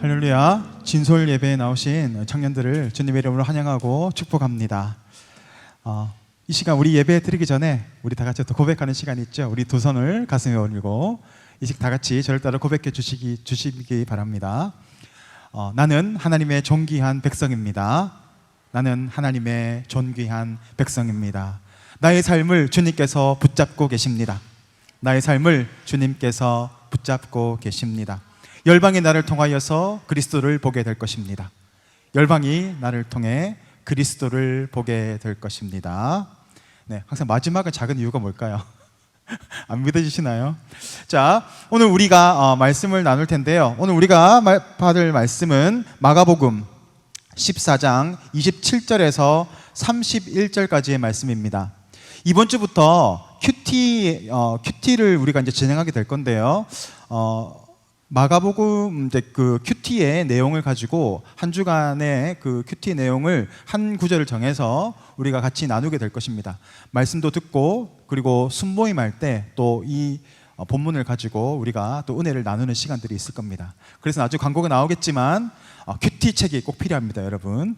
할렐루야. 진솔 예배에 나오신 청년들을 주님의 이름으로 환영하고 축복합니다. 이 시간 우리 예배 드리기 전에 우리 다 같이 또 고백하는 시간이 있죠. 우리 두 손을 가슴에 올리고 이 시간 다 같이 저를 따라 고백해 주시기 바랍니다. 나는 하나님의 존귀한 백성입니다. 나는 하나님의 존귀한 백성입니다. 나의 삶을 주님께서 붙잡고 계십니다. 나의 삶을 주님께서 붙잡고 계십니다. 열방이 나를 통하여서 그리스도를 보게 될 것입니다. 열방이 나를 통해 그리스도를 보게 될 것입니다. 네, 항상 마지막은 작은 이유가 뭘까요? 안 믿어지시나요? 자, 오늘 우리가 말씀을 나눌 텐데요. 오늘 우리가 받을 말씀은 마가복음 14장 27절에서 31절까지의 말씀입니다. 이번 주부터 큐티를 우리가 이제 진행하게 될 건데요. 마가복음 이제 그 큐티의 내용을 가지고 한 주간의 그 큐티 내용을 한 구절을 정해서 우리가 같이 나누게 될 것입니다. 말씀도 듣고 그리고 순모임할 때 또 이 본문을 가지고 우리가 또 은혜를 나누는 시간들이 있을 겁니다. 그래서 나중에 광고가 나오겠지만 큐티 책이 꼭 필요합니다, 여러분.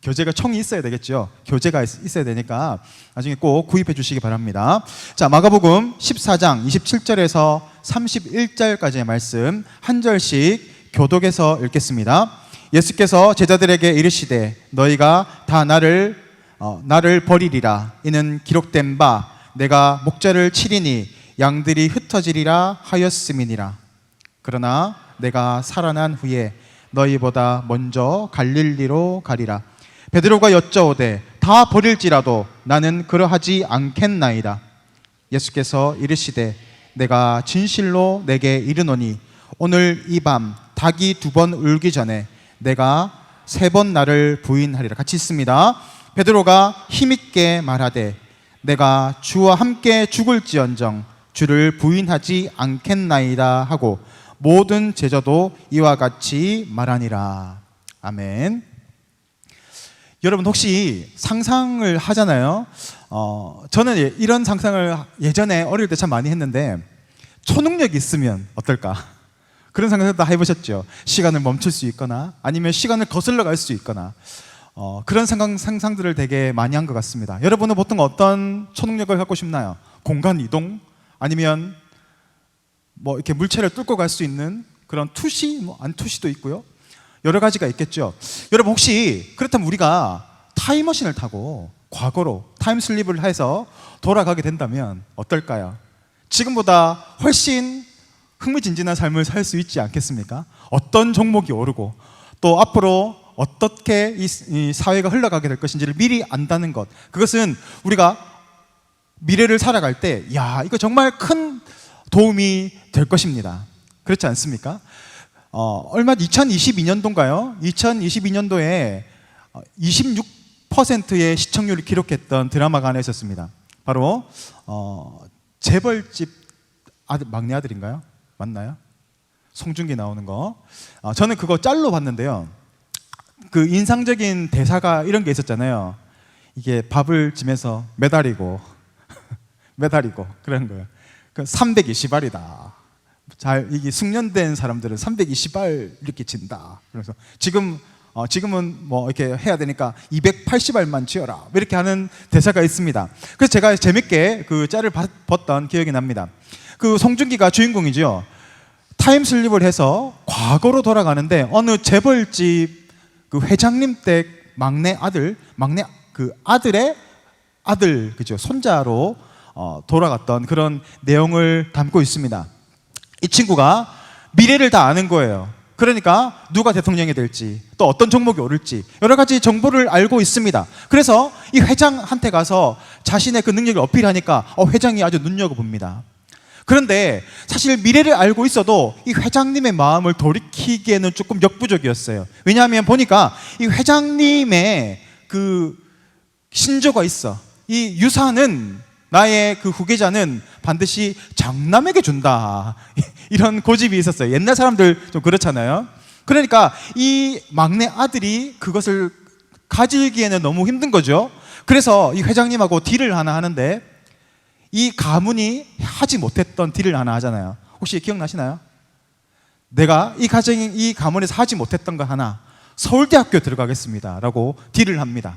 교재가 총이 있어야 되겠죠. 교재가 있어야 되니까 나중에 꼭 구입해 주시기 바랍니다. 자, 마가복음 14장 27절에서 31절까지의 말씀 한 절씩 교독해서 읽겠습니다. 예수께서 제자들에게 이르시되 너희가 다 나를 버리리라. 이는 기록된 바 내가 목자를 치리니 양들이 흩어지리라 하였음이니라. 그러나 내가 살아난 후에 너희보다 먼저 갈릴리로 가리라. 베드로가 여짜오되 다 버릴지라도 나는 그러하지 않겠나이다. 예수께서 이르시되 내가 진실로 내게 이르노니 오늘 이 밤 닭이 2번 울기 전에 내가 3번 나를 부인하리라. 같이 있습니다. 베드로가 힘있게 말하되 내가 주와 함께 죽을지언정 주를 부인하지 않겠나이다 하고 모든 제자도 이와 같이 말하니라. 아멘. 여러분 혹시 상상을 하잖아요. 저는 이런 상상을 예전에 어릴 때 참 많이 했는데 초능력이 있으면 어떨까? 그런 상상을 다 해보셨죠? 시간을 멈출 수 있거나 아니면 시간을 거슬러 갈 수 있거나 그런 상상들을 되게 많이 한 것 같습니다. 여러분은 보통 어떤 초능력을 갖고 싶나요? 공간 이동? 아니면 뭐 이렇게 물체를 뚫고 갈 수 있는 그런 투시? 투시도 있고요. 여러 가지가 있겠죠. 여러분 혹시 그렇다면 우리가 타임머신을 타고 과거로 타임슬립을 해서 돌아가게 된다면 어떨까요? 지금보다 훨씬 흥미진진한 삶을 살 수 있지 않겠습니까? 어떤 종목이 오르고 또 앞으로 어떻게 이 사회가 흘러가게 될 것인지를 미리 안다는 것, 그것은 우리가 미래를 살아갈 때 이거 정말 큰 도움이 될 것입니다. 그렇지 않습니까? 얼마 2022년도인가요? 2022년도에 26%의 시청률을 기록했던 드라마가 하나 있었습니다. 바로 재벌집 막내 아들인가요? 맞나요? 송중기 나오는 거. 저는 그거 짤로 봤는데요. 그 인상적인 대사가 이런 게 있었잖아요. 이게 밥을 지면서 매달리고 그런 거예요. 320알이다. 이게 숙련된 사람들은 320알 이렇게 진다. 그래서 지금은 뭐 이렇게 해야 되니까 280알만 지어라. 이렇게 하는 대사가 있습니다. 그래서 제가 재밌게 그 짤을 봤던 기억이 납니다. 그 송중기가 주인공이죠. 타임슬립을 해서 과거로 돌아가는데 어느 재벌집 그 회장님 댁 막내 그 아들의 아들, 그죠? 손자로 돌아갔던 그런 내용을 담고 있습니다. 이 친구가 미래를 다 아는 거예요. 그러니까 누가 대통령이 될지 또 어떤 종목이 오를지 여러 가지 정보를 알고 있습니다. 그래서 이 회장한테 가서 자신의 그 능력을 어필하니까 회장이 아주 눈여겨봅니다. 그런데 사실 미래를 알고 있어도 이 회장님의 마음을 돌이키기에는 조금 역부족이었어요. 왜냐하면 보니까 이 회장님의 그 신조가 있어. 이 유산은 나의 그 후계자는 반드시 장남에게 준다. 이런 고집이 있었어요. 옛날 사람들 좀 그렇잖아요. 그러니까 이 막내 아들이 그것을 가지기에는 너무 힘든 거죠. 그래서 이 회장님하고 딜을 하나 하는데 이 가문이 하지 못했던 딜을 하나 하잖아요. 혹시 기억나시나요? 내가 이 가문에서 하지 못했던 거 하나, 서울대학교에 들어가겠습니다 라고 딜을 합니다.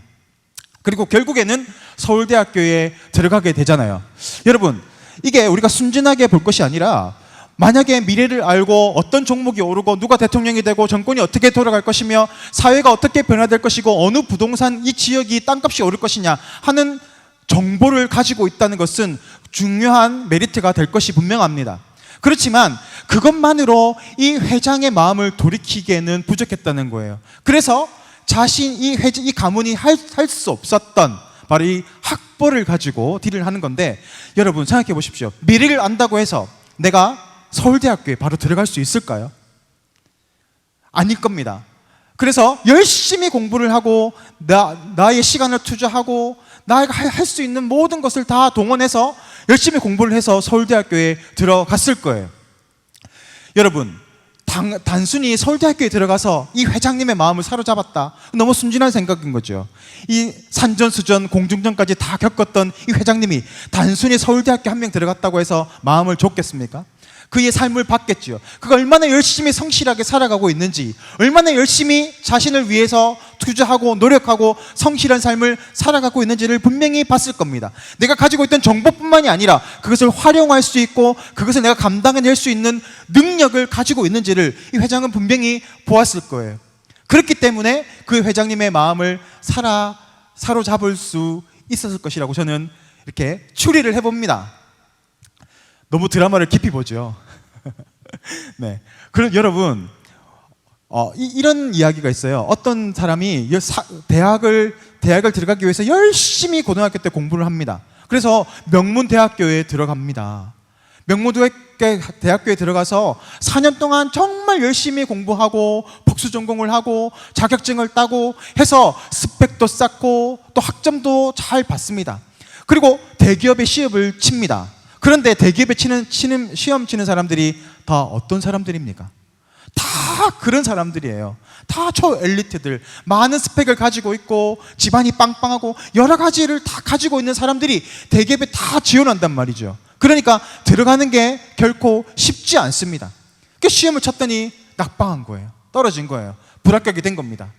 그리고 결국에는 서울대학교에 들어가게 되잖아요. 여러분, 이게 우리가 순진하게 볼 것이 아니라 만약에 미래를 알고 어떤 종목이 오르고 누가 대통령이 되고 정권이 어떻게 돌아갈 것이며 사회가 어떻게 변화될 것이고 어느 부동산 이 지역이 땅값이 오를 것이냐 하는 정보를 가지고 있다는 것은 중요한 메리트가 될 것이 분명합니다. 그렇지만 그것만으로 이 회장의 마음을 돌이키기에는 부족했다는 거예요. 그래서 이 가문이 할 수 없었던 바로 이 학벌을 가지고 딜을 하는 건데, 여러분 생각해 보십시오. 미래를 안다고 해서 내가 서울대학교에 바로 들어갈 수 있을까요? 아닐 겁니다. 그래서 열심히 공부를 하고 나의 시간을 투자하고 나가 할 수 있는 모든 것을 다 동원해서 열심히 공부를 해서 서울대학교에 들어갔을 거예요. 여러분, 단순히 서울대학교에 들어가서 이 회장님의 마음을 사로잡았다, 너무 순진한 생각인 거죠. 이 산전수전 공중전까지 다 겪었던 이 회장님이 단순히 서울대학교 한 명 들어갔다고 해서 마음을 줬겠습니까? 그의 삶을 봤겠죠. 그가 얼마나 열심히 성실하게 살아가고 있는지, 얼마나 열심히 자신을 위해서 투자하고 노력하고 성실한 삶을 살아가고 있는지를 분명히 봤을 겁니다. 내가 가지고 있던 정보뿐만이 아니라 그것을 활용할 수 있고 그것을 내가 감당해낼 수 있는 능력을 가지고 있는지를 이 회장은 분명히 보았을 거예요. 그렇기 때문에 그 회장님의 마음을 사로잡을 수 있었을 것이라고 저는 이렇게 추리를 해봅니다. 너무 드라마를 깊이 보죠. 네. 그럼 여러분, 이런 이야기가 있어요. 어떤 사람이 대학을 들어가기 위해서 열심히 고등학교 때 공부를 합니다. 그래서 명문대학교에 들어갑니다. 명문대학교에 들어가서 4년 동안 정말 열심히 공부하고 복수 전공을 하고 자격증을 따고 해서 스펙도 쌓고 또 학점도 잘 받습니다. 그리고 대기업에 시험을 칩니다. 그런데 대기업에 시험 치는 사람들이 다 어떤 사람들입니까? 다 그런 사람들이에요. 다 초엘리트들, 많은 스펙을 가지고 있고 집안이 빵빵하고 여러 가지를 다 가지고 있는 사람들이 대기업에 다 지원한단 말이죠. 그러니까 들어가는 게 결코 쉽지 않습니다. 그 시험을 쳤더니 낙방한 거예요. 떨어진 거예요. 불합격이 된 겁니다.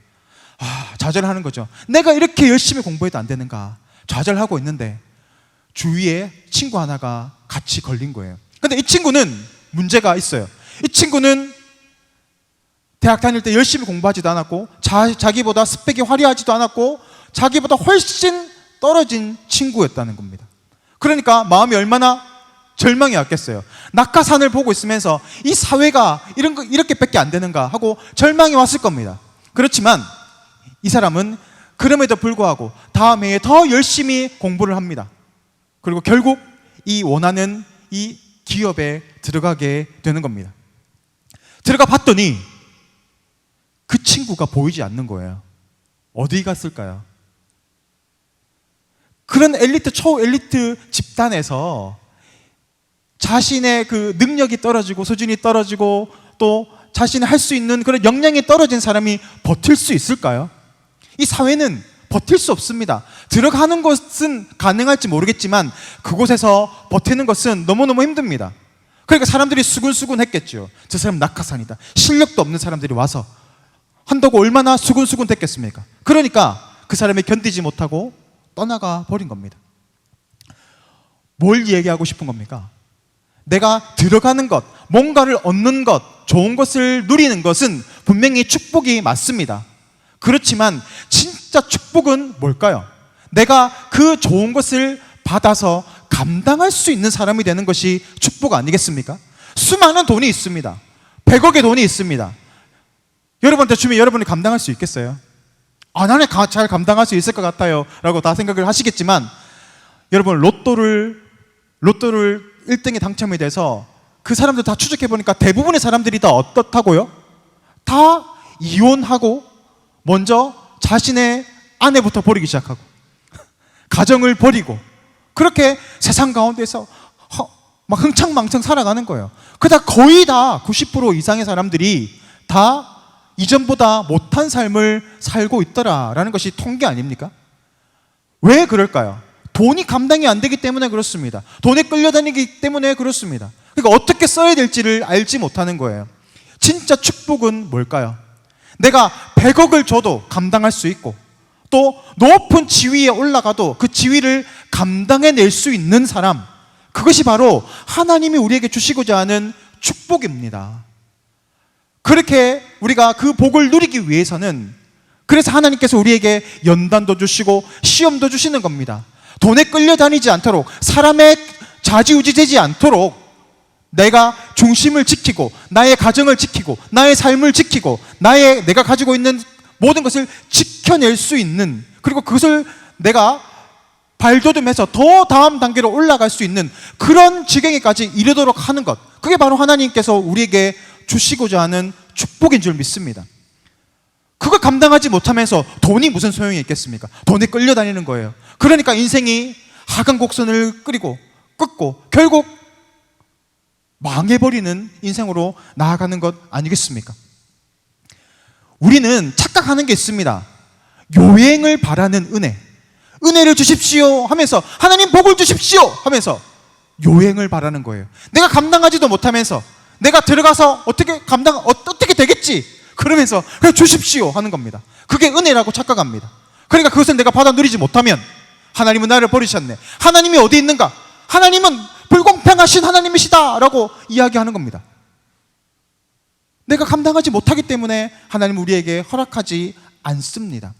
좌절하는 거죠. 내가 이렇게 열심히 공부해도 안 되는가, 좌절하고 있는데 주위에 친구 하나가 같이 걸린 거예요. 근데 이 친구는 문제가 있어요. 이 친구는 대학 다닐 때 열심히 공부하지도 않았고 자기보다 스펙이 화려하지도 않았고 자기보다 훨씬 떨어진 친구였다는 겁니다. 그러니까 마음이 얼마나 절망이 왔겠어요. 낙하산을 보고 있으면서 이 사회가 이렇게밖에 안 되는가 하고 절망이 왔을 겁니다. 그렇지만 이 사람은 그럼에도 불구하고 다음 해에 더 열심히 공부를 합니다. 그리고 결국 이 원하는 이 기업에 들어가게 되는 겁니다. 들어가 봤더니 그 친구가 보이지 않는 거예요. 어디 갔을까요? 그런 엘리트, 초엘리트 집단에서 자신의 그 능력이 떨어지고 수준이 떨어지고 또 자신이 할 수 있는 그런 역량이 떨어진 사람이 버틸 수 있을까요? 이 사회는 버틸 수 없습니다. 들어가는 것은 가능할지 모르겠지만 그곳에서 버티는 것은 너무너무 힘듭니다. 그러니까 사람들이 수군수군 했겠죠. 저 사람 낙하산이다. 실력도 없는 사람들이 와서 한다고 얼마나 수군수군 됐겠습니까? 그러니까 그 사람이 견디지 못하고 떠나가 버린 겁니다. 뭘 얘기하고 싶은 겁니까? 내가 들어가는 것, 뭔가를 얻는 것, 좋은 것을 누리는 것은 분명히 축복이 맞습니다. 그렇지만 진짜 축복은 뭘까요? 내가 그 좋은 것을 받아서 감당할 수 있는 사람이 되는 것이 축복 아니겠습니까? 수많은 돈이 있습니다. 100억의 돈이 있습니다. 여러분한테 주면 여러분이 감당할 수 있겠어요? 나는 잘 감당할 수 있을 것 같아요 라고 다 생각을 하시겠지만, 여러분 로또를 1등에 당첨이 돼서 그 사람들 다 추적해보니까 대부분의 사람들이 다 어떻다고요? 다 이혼하고 먼저 자신의 아내부터 버리기 시작하고 가정을 버리고 그렇게 세상 가운데서 막 흥청망청 살아가는 거예요. 그다 거의 다 90% 이상의 사람들이 다 이전보다 못한 삶을 살고 있더라라는 것이 통계 아닙니까? 왜 그럴까요? 돈이 감당이 안 되기 때문에 그렇습니다. 돈에 끌려다니기 때문에 그렇습니다. 그러니까 어떻게 써야 될지를 알지 못하는 거예요. 진짜 축복은 뭘까요? 내가 100억을 줘도 감당할 수 있고 또 높은 지위에 올라가도 그 지위를 감당해낼 수 있는 사람, 그것이 바로 하나님이 우리에게 주시고자 하는 축복입니다. 그렇게 우리가 그 복을 누리기 위해서는, 그래서 하나님께서 우리에게 연단도 주시고 시험도 주시는 겁니다. 돈에 끌려다니지 않도록, 사람의 좌지우지되지 않도록 내가 중심을 지키고 나의 가정을 지키고 나의 삶을 지키고 내가 가지고 있는 모든 것을 지켜낼 수 있는, 그리고 그것을 내가 발돋움해서 더 다음 단계로 올라갈 수 있는 그런 지경에까지 이르도록 하는 것, 그게 바로 하나님께서 우리에게 주시고자 하는 축복인 줄 믿습니다. 그걸 감당하지 못하면서 돈이 무슨 소용이 있겠습니까? 돈에 끌려다니는 거예요. 그러니까 인생이 하강곡선을 끊고 결국 망해버리는 인생으로 나아가는 것 아니겠습니까? 우리는 착각하는 게 있습니다. 요행을 바라는 은혜를 주십시오 하면서, 하나님 복을 주십시오 하면서 요행을 바라는 거예요. 내가 감당하지도 못하면서 내가 들어가서 어떻게 되겠지 그러면서 그냥 주십시오 하는 겁니다. 그게 은혜라고 착각합니다. 그러니까 그것을 내가 받아 누리지 못하면 하나님은 나를 버리셨네, 하나님이 어디 있는가, 하나님은 불공평하신 하나님이시다 라고 이야기하는 겁니다. 내가 감당하지 못하기 때문에 하나님은 우리에게 허락하지 않습니다.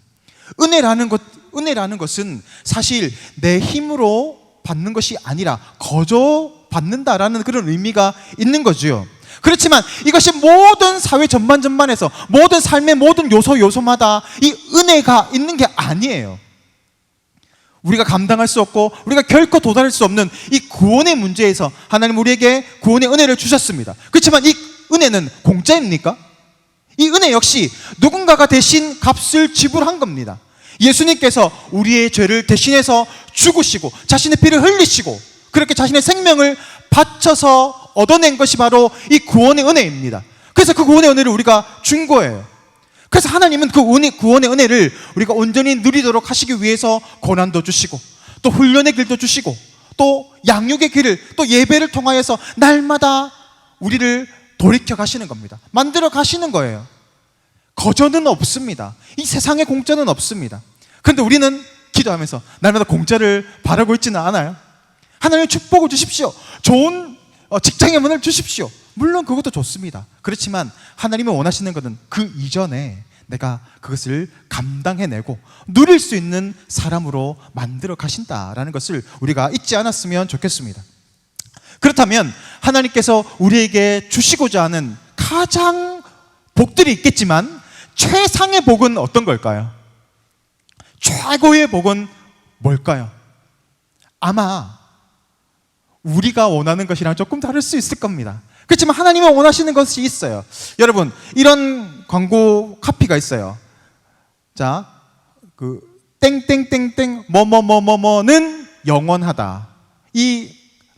은혜라는 것은 사실 내 힘으로 받는 것이 아니라 거저 받는다라는 그런 의미가 있는 거죠. 그렇지만 이것이 모든 사회 전반에서 모든 삶의 모든 요소마다 이 은혜가 있는 게 아니에요. 우리가 감당할 수 없고 우리가 결코 도달할 수 없는 이 구원의 문제에서 하나님 우리에게 구원의 은혜를 주셨습니다. 그렇지만 이 은혜는 공짜입니까? 이 은혜 역시 누군가가 대신 값을 지불한 겁니다. 예수님께서 우리의 죄를 대신해서 죽으시고 자신의 피를 흘리시고 그렇게 자신의 생명을 바쳐서 얻어낸 것이 바로 이 구원의 은혜입니다. 그래서 그 구원의 은혜를 우리가 준 거예요. 그래서 하나님은 그 구원의 은혜를 우리가 온전히 누리도록 하시기 위해서 고난도 주시고 또 훈련의 길도 주시고 또 양육의 길을 또 예배를 통하여서 날마다 우리를 돌이켜 가시는 겁니다. 만들어 가시는 거예요. 거저는 없습니다. 이 세상에 공짜는 없습니다. 그런데 우리는 기도하면서 날마다 공짜를 바라고 있지는 않아요. 하나님 축복을 주십시오, 좋은 직장의 문을 주십시오. 물론 그것도 좋습니다. 그렇지만 하나님이 원하시는 것은 그 이전에 내가 그것을 감당해내고 누릴 수 있는 사람으로 만들어 가신다라는 것을 우리가 잊지 않았으면 좋겠습니다. 그렇다면 하나님께서 우리에게 주시고자 하는 가장 복들이 있겠지만 최상의 복은 어떤 걸까요? 최고의 복은 뭘까요? 아마 우리가 원하는 것이랑 조금 다를 수 있을 겁니다. 그렇지만 하나님은 원하시는 것이 있어요. 여러분, 이런 광고 카피가 있어요. 자, 그 땡땡땡땡 뭐뭐뭐뭐뭐는 영원하다. 이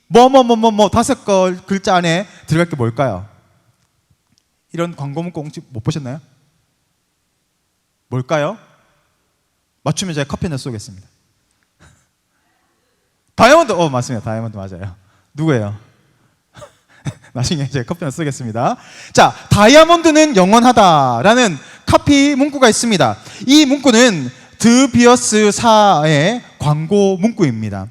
뭐뭐뭐뭐뭐 5글자 안에 들어갈 게 뭘까요? 이런 광고 문구 혹시 못 보셨나요? 뭘까요? 맞추면 제가 커피 하나 쏘겠습니다. 다이아몬드, 맞습니다. 다이아몬드 맞아요. 누구예요? 나중에 제가 커피 하나 쓰겠습니다. 자, 다이아몬드는 영원하다라는 카피 문구가 있습니다. 이 문구는 드비어스사의 광고 문구입니다.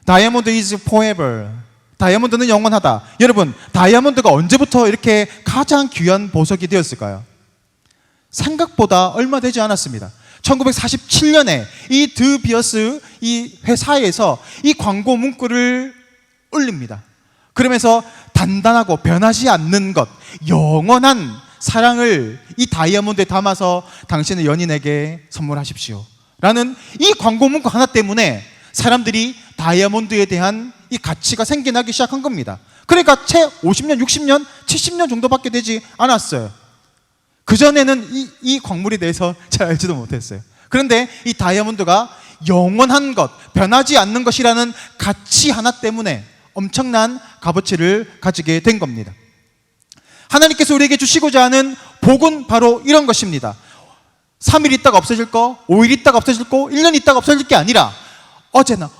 Diamond is forever. 다이아몬드는 영원하다. 여러분, 다이아몬드가 언제부터 이렇게 가장 귀한 보석이 되었을까요? 생각보다 얼마 되지 않았습니다. 1947년에 이 드비어스 이 회사에서 이 광고 문구를 올립니다. 그러면서 단단하고 변하지 않는 것, 영원한 사랑을 이 다이아몬드에 담아서 당신의 연인에게 선물하십시오 라는 이 광고 문구 하나 때문에 사람들이 다이아몬드에 대한 이 가치가 생겨나기 시작한 겁니다. 그러니까 채 50년, 60년, 70년 정도밖에 되지 않았어요. 그전에는 이 광물에 대해서 잘 알지도 못했어요. 그런데 이 다이아몬드가 영원한 것, 변하지 않는 것이라는 가치 하나 때문에 엄청난 값어치를 가지게 된 겁니다. 하나님께서 우리에게 주시고자 하는 복은 바로 이런 것입니다. 3일 있다가 없어질 거, 5일 있다가 없어질 거, 1년 있다가 없어질 게 아니라 어제나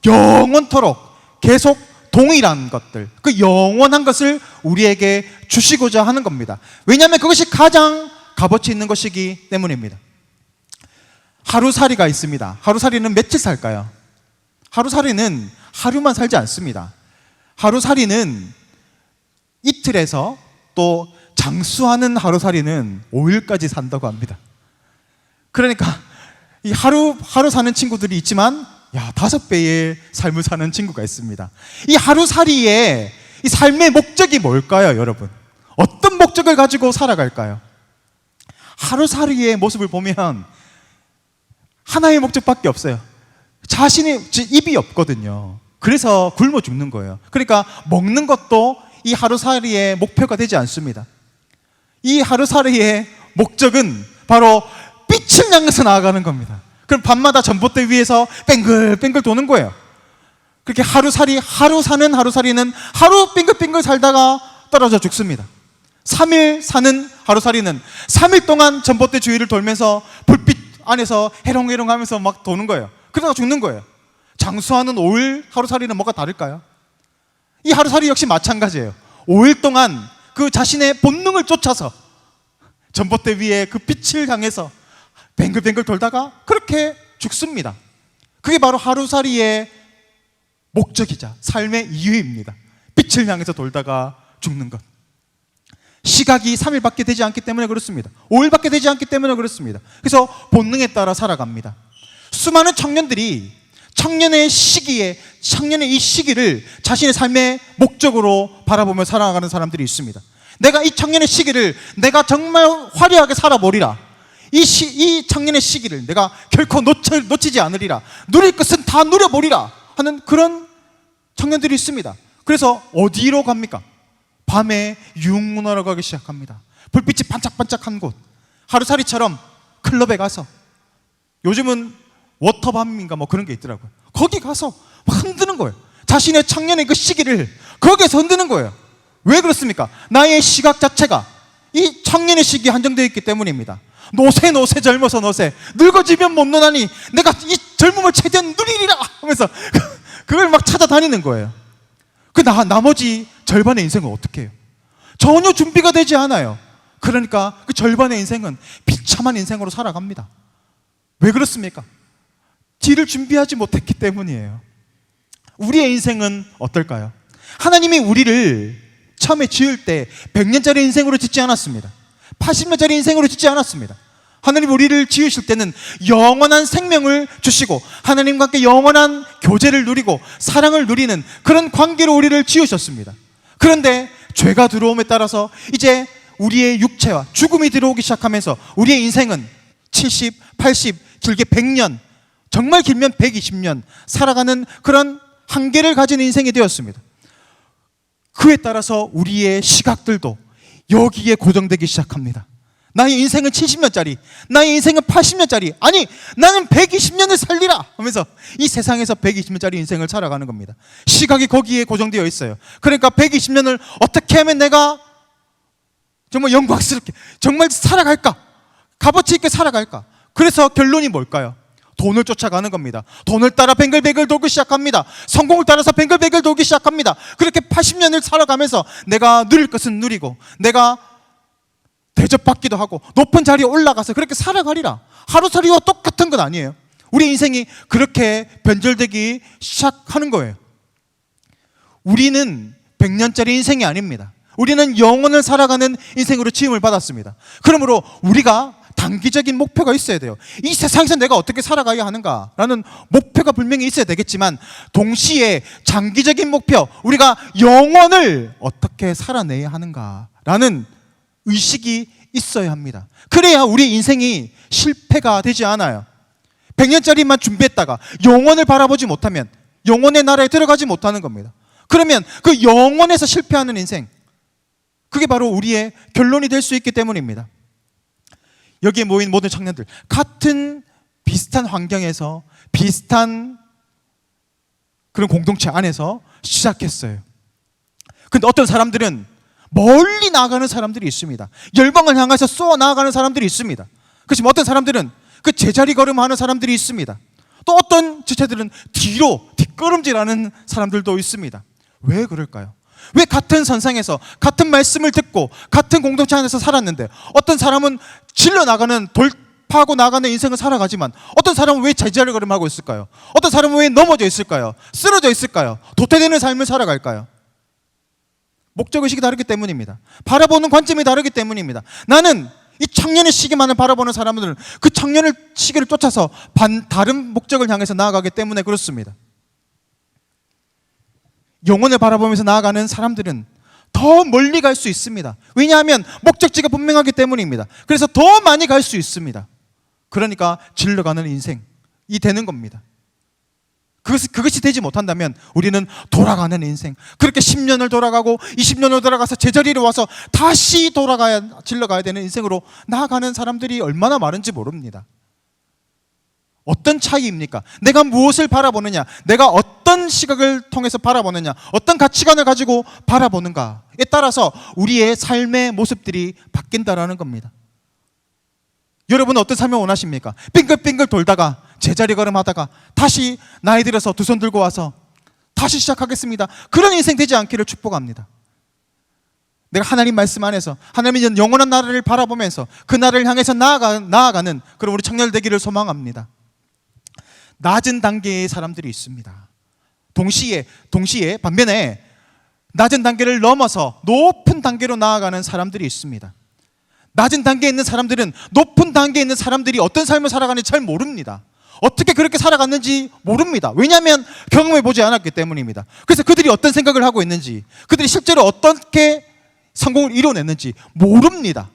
영원토록 계속 동일한 것들, 그 영원한 것을 우리에게 주시고자 하는 겁니다. 왜냐하면 그것이 가장 값어치 있는 것이기 때문입니다. 하루살이가 있습니다. 하루살이는 며칠 살까요? 하루살이는 하루만 살지 않습니다. 하루살이는 이틀에서 또 장수하는 하루살이는 5일까지 산다고 합니다. 그러니까 이 하루 사는 친구들이 있지만 5배의 삶을 사는 친구가 있습니다. 이 하루살이의 이 삶의 목적이 뭘까요, 여러분? 어떤 목적을 가지고 살아갈까요? 하루살이의 모습을 보면 하나의 목적밖에 없어요. 자신의 입이 없거든요. 그래서 굶어 죽는 거예요. 그러니까 먹는 것도 이 하루살이의 목표가 되지 않습니다. 이 하루살이의 목적은 바로 빛을 향해서 나아가는 겁니다. 그럼 밤마다 전봇대 위에서 뱅글뱅글 도는 거예요. 그렇게 하루 사는 하루살이는 하루 뱅글뱅글 살다가 떨어져 죽습니다. 3일 사는 하루살이는 3일 동안 전봇대 주위를 돌면서 불빛 안에서 해롱해롱 하면서 막 도는 거예요. 그러다가 죽는 거예요. 장수하는 5일 하루살이는 뭐가 다를까요? 이 하루살이 역시 마찬가지예요. 5일 동안 그 자신의 본능을 쫓아서 전봇대 위에 그 빛을 향해서 뱅글뱅글 돌다가 그렇게 죽습니다. 그게 바로 하루살이의 목적이자 삶의 이유입니다. 빛을 향해서 돌다가 죽는 것. 시각이 3일밖에 되지 않기 때문에 그렇습니다. 5일밖에 되지 않기 때문에 그렇습니다. 그래서 본능에 따라 살아갑니다. 수많은 청년들이 청년의 이 시기를 자신의 삶의 목적으로 바라보며 살아가는 사람들이 있습니다. 내가 이 청년의 시기를 내가 정말 화려하게 살아보리라. 이 청년의 시기를 내가 결코 놓치지 않으리라. 누릴 것은 다 누려보리라 하는 그런 청년들이 있습니다. 그래서 어디로 갑니까? 밤에 유흥문화로 가기 시작합니다. 불빛이 반짝반짝한 곳, 하루살이처럼 클럽에 가서, 요즘은 워터밤인가 뭐 그런 게 있더라고요. 거기 가서 막 흔드는 거예요. 자신의 청년의 그 시기를 거기에서 흔드는 거예요. 왜 그렇습니까? 나의 시각 자체가 이 청년의 시기에 한정되어 있기 때문입니다. 노세 젊어서 노세, 늙어지면 못 노나니 내가 이 젊음을 최대한 누리리라 하면서 그걸 막 찾아다니는 거예요. 나머지 절반의 인생은 어떻게 해요? 전혀 준비가 되지 않아요. 그러니까 그 절반의 인생은 비참한 인생으로 살아갑니다. 왜 그렇습니까? 뒤를 준비하지 못했기 때문이에요. 우리의 인생은 어떨까요? 하나님이 우리를 처음에 지을 때 100년짜리 인생으로 짓지 않았습니다. 80년짜리 인생으로 짓지 않았습니다. 하나님 우리를 지으실 때는 영원한 생명을 주시고 하나님과 함께 영원한 교제를 누리고 사랑을 누리는 그런 관계로 우리를 지으셨습니다. 그런데 죄가 들어옴에 따라서 이제 우리의 육체와 죽음이 들어오기 시작하면서 우리의 인생은 70, 80, 길게 100년, 정말 길면 120년 살아가는 그런 한계를 가진 인생이 되었습니다. 그에 따라서 우리의 시각들도 여기에 고정되기 시작합니다. 나의 인생은 70년짜리, 나의 인생은 80년짜리, 아니 나는 120년을 살리라 하면서 이 세상에서 120년짜리 인생을 살아가는 겁니다. 시각이 거기에 고정되어 있어요. 그러니까 120년을 어떻게 하면 내가 정말 영광스럽게 정말 살아갈까, 값어치 있게 살아갈까. 그래서 결론이 뭘까요? 돈을 쫓아가는 겁니다. 돈을 따라 뱅글뱅글 돌기 시작합니다. 성공을 따라서 뱅글뱅글 돌기 시작합니다. 그렇게 80년을 살아가면서 내가 누릴 것은 누리고 내가 대접받기도 하고 높은 자리에 올라가서 그렇게 살아가리라. 하루살이와 똑같은 건 아니에요. 우리 인생이 그렇게 변절되기 시작하는 거예요. 우리는 100년짜리 인생이 아닙니다. 우리는 영원을 살아가는 인생으로 지음을 받았습니다. 그러므로 우리가 단기적인 목표가 있어야 돼요. 이 세상에서 내가 어떻게 살아가야 하는가라는 목표가 분명히 있어야 되겠지만 동시에 장기적인 목표, 우리가 영원을 어떻게 살아내야 하는가라는 의식이 있어야 합니다. 그래야 우리 인생이 실패가 되지 않아요. 100년짜리만 준비했다가 영원을 바라보지 못하면 영원의 나라에 들어가지 못하는 겁니다. 그러면 그 영원에서 실패하는 인생, 그게 바로 우리의 결론이 될 수 있기 때문입니다. 여기에 모인 모든 청년들, 같은 비슷한 환경에서 비슷한 그런 공동체 안에서 시작했어요. 근데 어떤 사람들은 멀리 나아가는 사람들이 있습니다. 열방을 향해서 쏘아 나아가는 사람들이 있습니다. 그렇지만 어떤 사람들은 그 제자리 걸음하는 사람들이 있습니다. 또 어떤 지체들은 뒤로 뒷걸음질하는 사람들도 있습니다. 왜 그럴까요? 왜 같은 선상에서 같은 말씀을 듣고 같은 공동체 안에서 살았는데 어떤 사람은 질러 나가는 돌파하고 나가는 인생을 살아가지만 어떤 사람은 왜 제자리걸음하고 있을까요? 어떤 사람은 왜 넘어져 있을까요? 쓰러져 있을까요? 도태되는 삶을 살아갈까요? 목적의식이 다르기 때문입니다. 바라보는 관점이 다르기 때문입니다. 나는 이 청년의 시기만을 바라보는 사람들은 그 청년의 시기를 쫓아서 다른 목적을 향해서 나아가기 때문에 그렇습니다. 영혼을 바라보면서 나아가는 사람들은 더 멀리 갈 수 있습니다. 왜냐하면 목적지가 분명하기 때문입니다. 그래서 더 많이 갈 수 있습니다. 그러니까 질러가는 인생이 되는 겁니다. 그것이 되지 못한다면 우리는 돌아가는 인생, 그렇게 10년을 돌아가고 20년을 돌아가서 제자리로 와서 다시 질러가야 되는 인생으로 나아가는 사람들이 얼마나 많은지 모릅니다. 어떤 차이입니까? 내가 무엇을 바라보느냐, 내가 어떤 시각을 통해서 바라보느냐, 어떤 가치관을 가지고 바라보는가에 따라서 우리의 삶의 모습들이 바뀐다라는 겁니다. 여러분은 어떤 삶을 원하십니까? 빙글빙글 돌다가 제자리 걸음하다가 다시 나이 들어서 두 손 들고 와서 다시 시작하겠습니다, 그런 인생 되지 않기를 축복합니다. 내가 하나님 말씀 안에서 하나님의 영원한 나라를 바라보면서 그 나라를 향해서 나아가는 그런 우리 청년 되기를 소망합니다. 낮은 단계의 사람들이 있습니다. 동시에 반면에 낮은 단계를 넘어서 높은 단계로 나아가는 사람들이 있습니다. 낮은 단계에 있는 사람들은 높은 단계에 있는 사람들이 어떤 삶을 살아가는지 잘 모릅니다. 어떻게 그렇게 살아갔는지 모릅니다. 왜냐하면 경험해보지 않았기 때문입니다. 그래서 그들이 어떤 생각을 하고 있는지, 그들이 실제로 어떻게 성공을 이뤄냈는지 모릅니다.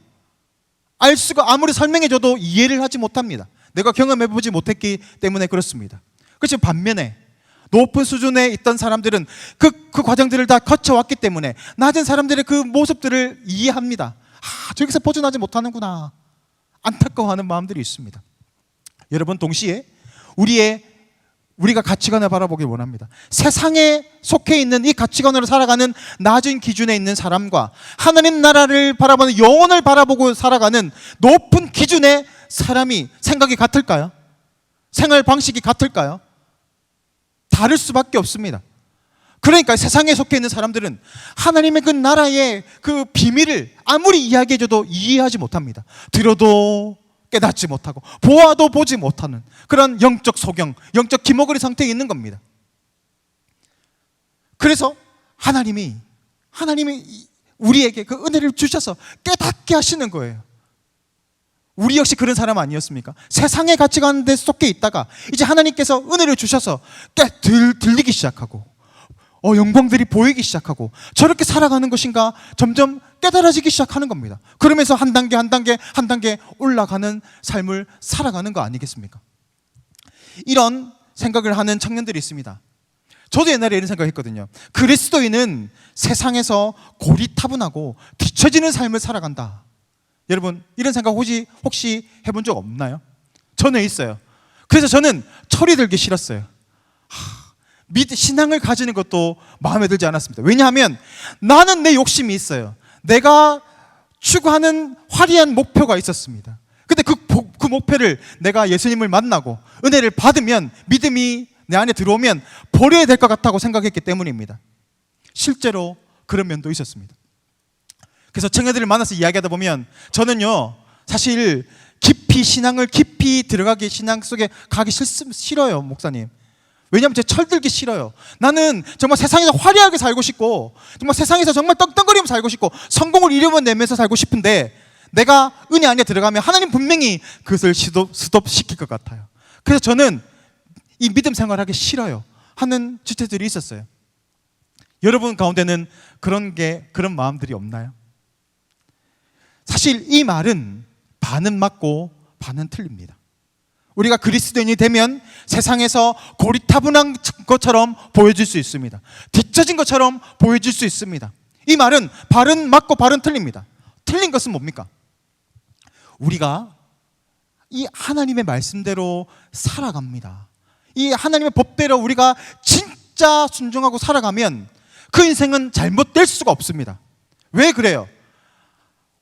아무리 설명해줘도 이해를 하지 못합니다. 내가 경험해보지 못했기 때문에 그렇습니다. 그렇지만 반면에 높은 수준에 있던 사람들은 그 과정들을 다 거쳐왔기 때문에 낮은 사람들의 그 모습들을 이해합니다. 저기서 벗어나지 못하는구나, 안타까워하는 마음들이 있습니다. 여러분, 동시에 우리가 가치관을 바라보길 원합니다. 세상에 속해 있는 이 가치관으로 살아가는 낮은 기준에 있는 사람과 하나님 나라를 바라보는, 영혼을 바라보고 살아가는 높은 기준의 사람이 생각이 같을까요? 생활 방식이 같을까요? 다를 수밖에 없습니다. 그러니까 세상에 속해 있는 사람들은 하나님의 그 나라의 그 비밀을 아무리 이야기해줘도 이해하지 못합니다. 들어도 깨닫지 못하고 보아도 보지 못하는 그런 영적 소경, 영적 기머거리 상태에 있는 겁니다. 그래서 하나님이 우리에게 그 은혜를 주셔서 깨닫게 하시는 거예요. 우리 역시 그런 사람 아니었습니까? 세상의 가치관에 속해 있다가 이제 하나님께서 은혜를 주셔서 들리기 시작하고 영광들이 보이기 시작하고 저렇게 살아가는 것인가 점점 깨달아지기 시작하는 겁니다. 그러면서 한 단계 올라가는 삶을 살아가는 거 아니겠습니까? 이런 생각을 하는 청년들이 있습니다. 저도 옛날에 이런 생각했거든요. 그리스도인은 세상에서 고리타분하고 뒤처지는 삶을 살아간다. 여러분, 이런 생각 혹시 해본 적 없나요? 저는 있어요. 그래서 저는 철이 들기 싫었어요. 신앙을 가지는 것도 마음에 들지 않았습니다. 왜냐하면 나는 내 욕심이 있어요. 내가 추구하는 화려한 목표가 있었습니다. 근데 그 목표를 내가 예수님을 만나고 은혜를 받으면, 믿음이 내 안에 들어오면 버려야 될 것 같다고 생각했기 때문입니다. 실제로 그런 면도 있었습니다. 그래서 청년들을 만나서 이야기하다 보면 저는요, 사실 신앙을 깊이 들어가기, 신앙 속에 가기 싫어요, 목사님. 왜냐하면 제가 철들기 싫어요. 나는 정말 세상에서 화려하게 살고 싶고, 정말 세상에서 정말 떡떡거리면서 살고 싶고, 성공을 이루어내면서 살고 싶은데 내가 은혜 안에 들어가면 하나님 분명히 그것을 스톱시킬 것 같아요. 그래서 저는 이 믿음 생활하기 싫어요 하는 주체들이 있었어요. 여러분 가운데는 그런 마음들이 없나요? 사실 이 말은 반은 맞고 반은 틀립니다. 우리가 그리스도인이 되면 세상에서 고리타분한 것처럼 보여질 수 있습니다. 뒤처진 것처럼 보여질 수 있습니다. 이 말은 발은 맞고 발은 틀립니다. 틀린 것은 뭡니까? 우리가 이 하나님의 말씀대로 살아갑니다. 이 하나님의 법대로 우리가 진짜 순종하고 살아가면 그 인생은 잘못될 수가 없습니다. 왜 그래요?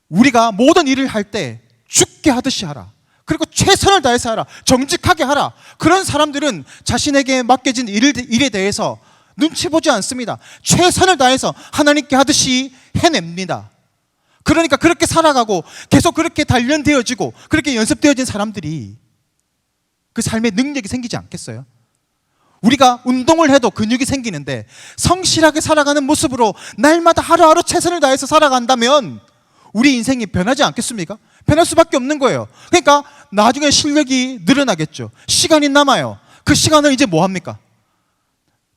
우리가 모든 일을 할 때 죽게 하듯이 하라, 그리고 최선을 다해서 하라, 정직하게 하라. 그런 사람들은 자신에게 맡겨진 일에 대해서 눈치 보지 않습니다. 최선을 다해서 하나님께 하듯이 해냅니다. 그러니까 그렇게 살아가고 계속 그렇게 단련되어지고 그렇게 연습되어진 사람들이 그 삶의 능력이 생기지 않겠어요? 우리가 운동을 해도 근육이 생기는데 성실하게 살아가는 모습으로 날마다 하루하루 최선을 다해서 살아간다면 우리 인생이 변하지 않겠습니까? 변할 수밖에 없는 거예요. 그러니까 나중에 실력이 늘어나겠죠. 시간이 남아요. 그 시간을 이제 뭐 합니까?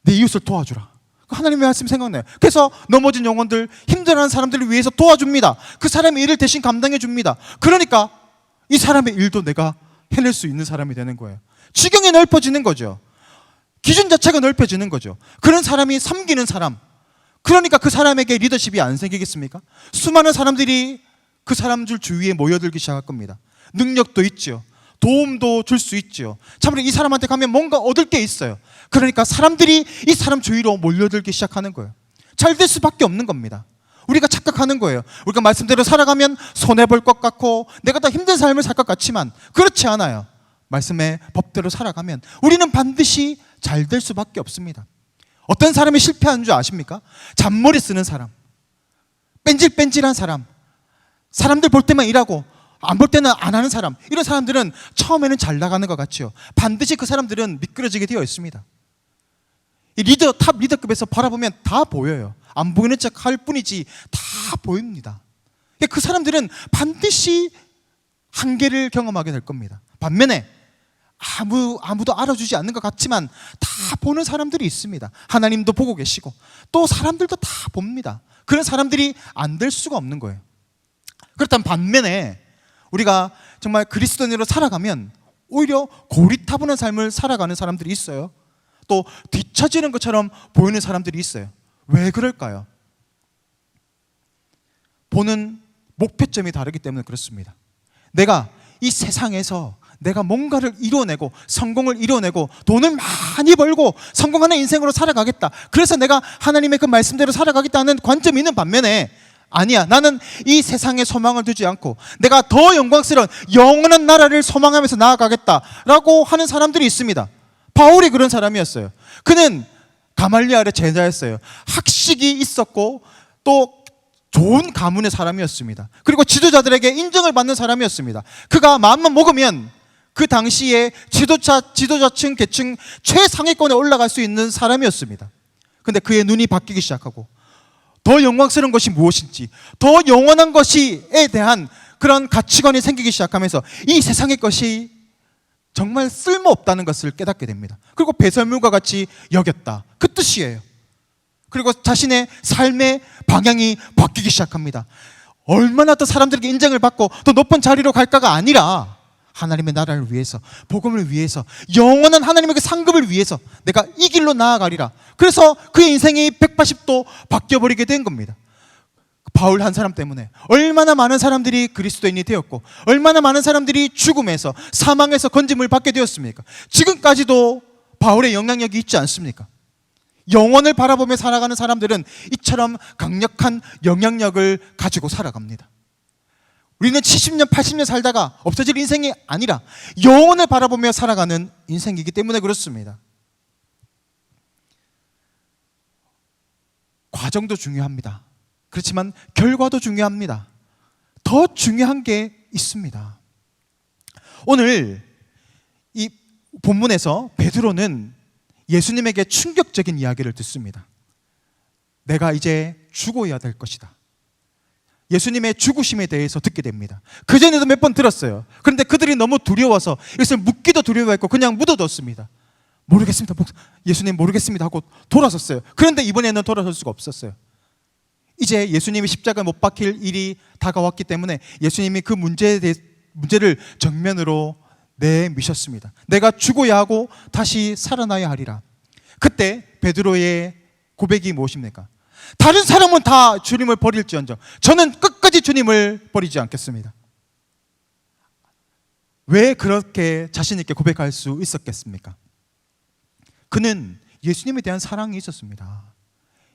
내 이웃을 도와주라. 하나님의 말씀 생각나요. 그래서 넘어진 영혼들, 힘들어하는 사람들을 위해서 도와줍니다. 그 사람의 일을 대신 감당해 줍니다. 그러니까 이 사람의 일도 내가 해낼 수 있는 사람이 되는 거예요. 지경이 넓어지는 거죠. 기준 자체가 넓혀지는 거죠. 그런 사람이 섬기는 사람, 그러니까 그 사람에게 리더십이 안 생기겠습니까? 수많은 사람들이 그 사람들 주위에 모여들기 시작할 겁니다. 능력도 있죠. 도움도 줄 수 있죠. 참으로 이 사람한테 가면 뭔가 얻을 게 있어요. 그러니까 사람들이 이 사람 주위로 몰려들기 시작하는 거예요. 잘 될 수밖에 없는 겁니다. 우리가 착각하는 거예요. 우리가 말씀대로 살아가면 손해볼 것 같고 내가 더 힘든 삶을 살 것 같지만 그렇지 않아요. 말씀의 법대로 살아가면 우리는 반드시 잘 될 수밖에 없습니다. 어떤 사람이 실패하는 줄 아십니까? 잔머리 쓰는 사람, 뺀질뺀질한 사람, 사람들 볼 때만 일하고 안 볼 때는 안 하는 사람, 이런 사람들은 처음에는 잘 나가는 것 같죠. 반드시 그 사람들은 미끄러지게 되어 있습니다. 이 리더, 탑 리더급에서 바라보면 다 보여요. 안 보이는 척 할 뿐이지 다 보입니다. 그 사람들은 반드시 한계를 경험하게 될 겁니다. 반면에 아무도 알아주지 않는 것 같지만 다 보는 사람들이 있습니다. 하나님도 보고 계시고 또 사람들도 다 봅니다. 그런 사람들이 안 될 수가 없는 거예요. 그렇다면 반면에 우리가 정말 그리스도인으로 살아가면 오히려 고리타분한 삶을 살아가는 사람들이 있어요. 또 뒤처지는 것처럼 보이는 사람들이 있어요. 왜 그럴까요? 보는 목표점이 다르기 때문에 그렇습니다. 내가 이 세상에서 내가 뭔가를 이뤄내고 성공을 이뤄내고 돈을 많이 벌고 성공하는 인생으로 살아가겠다. 그래서 내가 하나님의 그 말씀대로 살아가겠다는 관점이 있는 반면에 아니야, 나는 이 세상에 소망을 두지 않고 내가 더 영광스러운 영원한 나라를 소망하면서 나아가겠다라고 하는 사람들이 있습니다. 바울이 그런 사람이었어요. 그는 가말리엘의 제자였어요. 학식이 있었고 또 좋은 가문의 사람이었습니다. 그리고 지도자들에게 인정을 받는 사람이었습니다. 그가 마음만 먹으면 그 당시에 지도자층 계층 최상위권에 올라갈 수 있는 사람이었습니다. 근데 그의 눈이 바뀌기 시작하고 더 영광스러운 것이 무엇인지, 더 영원한 것이에 대한 그런 가치관이 생기기 시작하면서 이 세상의 것이 정말 쓸모없다는 것을 깨닫게 됩니다. 그리고 배설물과 같이 여겼다, 그 뜻이에요. 그리고 자신의 삶의 방향이 바뀌기 시작합니다. 얼마나 더 사람들에게 인정을 받고 더 높은 자리로 갈까가 아니라 하나님의 나라를 위해서, 복음을 위해서, 영원한 하나님의 그 상급을 위해서 내가 이 길로 나아가리라. 그래서 그의 인생이 180도 바뀌어버리게 된 겁니다. 바울 한 사람 때문에 얼마나 많은 사람들이 그리스도인이 되었고 얼마나 많은 사람들이 죽음에서, 사망에서 건짐을 받게 되었습니까? 지금까지도 바울의 영향력이 있지 않습니까? 영원을 바라보며 살아가는 사람들은 이처럼 강력한 영향력을 가지고 살아갑니다. 우리는 70년, 80년 살다가 없어질 인생이 아니라 영원을 바라보며 살아가는 인생이기 때문에 그렇습니다. 과정도 중요합니다. 그렇지만 결과도 중요합니다. 더 중요한 게 있습니다. 오늘 이 본문에서 베드로는 예수님에게 충격적인 이야기를 듣습니다. 내가 이제 죽어야 될 것이다. 예수님의 죽으심에 대해서 듣게 됩니다. 그전에도 몇 번 들었어요. 그런데 그들이 너무 두려워서 이것을 묻기도 두려워했고 그냥 묻어뒀습니다. 모르겠습니다. 예수님 모르겠습니다 하고 돌아섰어요. 그런데 이번에는 돌아설 수가 없었어요. 이제 예수님이 십자가에 못 박힐 일이 다가왔기 때문에 예수님이 그 문제를 정면으로 내미셨습니다. 내가 죽어야 하고 다시 살아나야 하리라. 그때 베드로의 고백이 무엇입니까? 다른 사람은 다 주님을 버릴지언정 저는 끝까지 주님을 버리지 않겠습니다. 왜 그렇게 자신 있게 고백할 수 있었겠습니까? 그는 예수님에 대한 사랑이 있었습니다.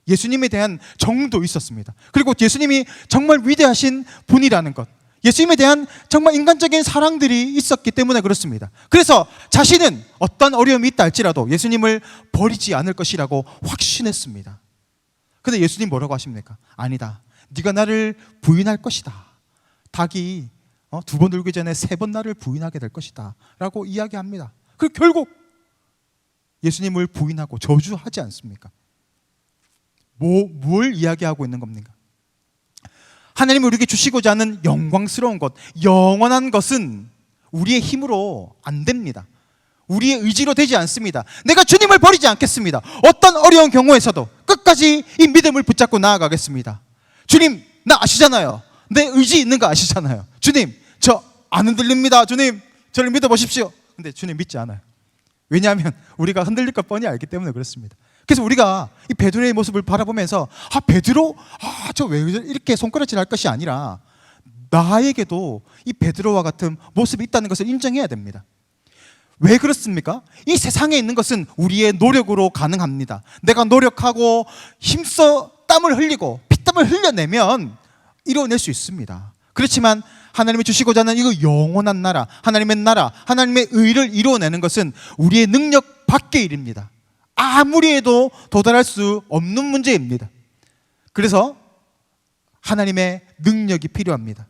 예수님에 대한 정도 있었습니다. 그리고 예수님이 정말 위대하신 분이라는 것, 예수님에 대한 정말 인간적인 사랑들이 있었기 때문에 그렇습니다. 그래서 자신은 어떤 어려움이 있다 할지라도 예수님을 버리지 않을 것이라고 확신했습니다. 근데 예수님 뭐라고 하십니까? 아니다. 네가 나를 부인할 것이다. 닭이 2번 울기 전에 3번 나를 부인하게 될 것이다 라고 이야기합니다. 그리고 결국 예수님을 부인하고 저주하지 않습니까? 뭘 이야기하고 있는 겁니까? 하나님이 우리에게 주시고자 하는 영광스러운 것, 영원한 것은 우리의 힘으로 안 됩니다. 우리의 의지로 되지 않습니다. 내가 주님을 버리지 않겠습니다. 어떤 어려운 경우에서도 끝까지 이 믿음을 붙잡고 나아가겠습니다. 주님, 나 아시잖아요. 내 의지 있는 거 아시잖아요. 주님, 저 안 흔들립니다. 주님, 저를 믿어보십시오. 근데 주님 믿지 않아요. 왜냐하면 우리가 흔들릴 걸 뻔히 알기 때문에 그렇습니다. 그래서 우리가 이 베드로의 모습을 바라보면서 베드로? 저 왜 이렇게 손가락질 할 것이 아니라 나에게도 이 베드로와 같은 모습이 있다는 것을 인정해야 됩니다. 왜 그렇습니까? 이 세상에 있는 것은 우리의 노력으로 가능합니다. 내가 노력하고 힘써 땀을 흘리고 피땀을 흘려내면 이뤄낼 수 있습니다. 그렇지만 하나님이 주시고자 하는 이거 영원한 나라, 하나님의 의를 이루어내는 것은 우리의 능력 밖의 일입니다. 아무리 해도 도달할 수 없는 문제입니다. 그래서 하나님의 능력이 필요합니다.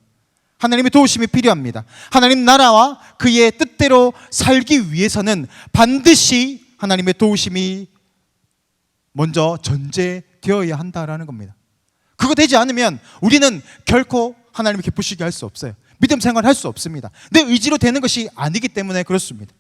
하나님의 도우심이 필요합니다. 하나님 나라와 그의 뜻대로 살기 위해서는 반드시 하나님의 도우심이 먼저 전제되어야 한다라는 겁니다. 그거 되지 않으면 우리는 결코 하나님을 기쁘시게 할 수 없어요. 믿음 생활을 할 수 없습니다. 내 의지로 되는 것이 아니기 때문에 그렇습니다.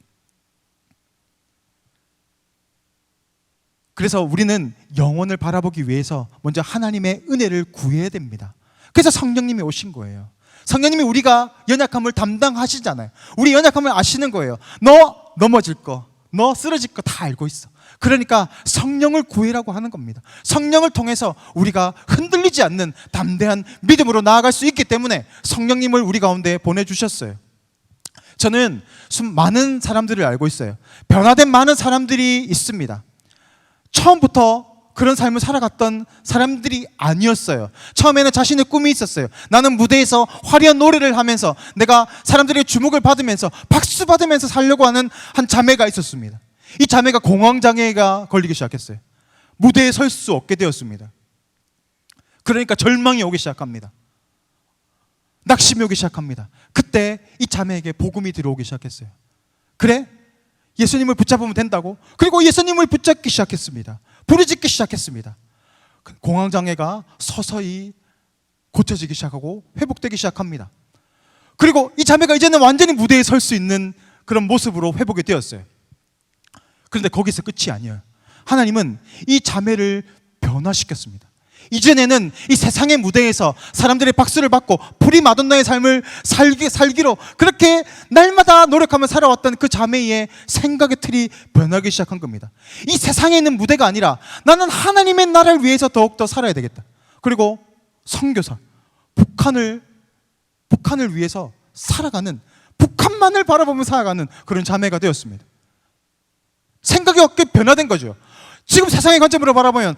그래서 우리는 영혼을 바라보기 위해서 먼저 하나님의 은혜를 구해야 됩니다. 그래서 성령님이 오신 거예요. 성령님이 우리가 연약함을 담당하시잖아요. 우리 연약함을 아시는 거예요. 너 넘어질 거, 너 쓰러질 거 다 알고 있어. 그러니까 성령을 구해라고 하는 겁니다. 성령을 통해서 우리가 흔들리지 않는 담대한 믿음으로 나아갈 수 있기 때문에 성령님을 우리 가운데 보내주셨어요. 저는 많은 사람들을 알고 있어요. 변화된 많은 사람들이 있습니다. 처음부터 그런 삶을 살아갔던 사람들이 아니었어요. 처음에는 자신의 꿈이 있었어요. 나는 무대에서 화려한 노래를 하면서 내가 사람들의 주목을 받으면서 박수 받으면서 살려고 하는 한 자매가 있었습니다. 이 자매가 공황장애가 걸리기 시작했어요. 무대에 설 수 없게 되었습니다. 그러니까 절망이 오기 시작합니다. 낙심이 오기 시작합니다. 그때 이 자매에게 복음이 들어오기 시작했어요. 그래? 예수님을 붙잡으면 된다고? 그리고 예수님을 붙잡기 시작했습니다. 부르짖기 시작했습니다. 공황장애가 서서히 고쳐지기 시작하고 회복되기 시작합니다. 그리고 이 자매가 이제는 완전히 무대에 설 수 있는 그런 모습으로 회복이 되었어요. 그런데 거기서 끝이 아니에요. 하나님은 이 자매를 변화시켰습니다. 이전에는 이 세상의 무대에서 사람들의 박수를 받고 프리마돈나의 삶을 살기로 그렇게 날마다 노력하며 살아왔던 그 자매의 생각의 틀이 변하기 시작한 겁니다. 이 세상에 있는 무대가 아니라 나는 하나님의 나라를 위해서 더욱더 살아야 되겠다. 그리고 선교사, 북한을 위해서 살아가는, 북한만을 바라보며 살아가는 그런 자매가 되었습니다. 생각이 어떻게 변화된 거죠. 지금 세상의 관점으로 바라보면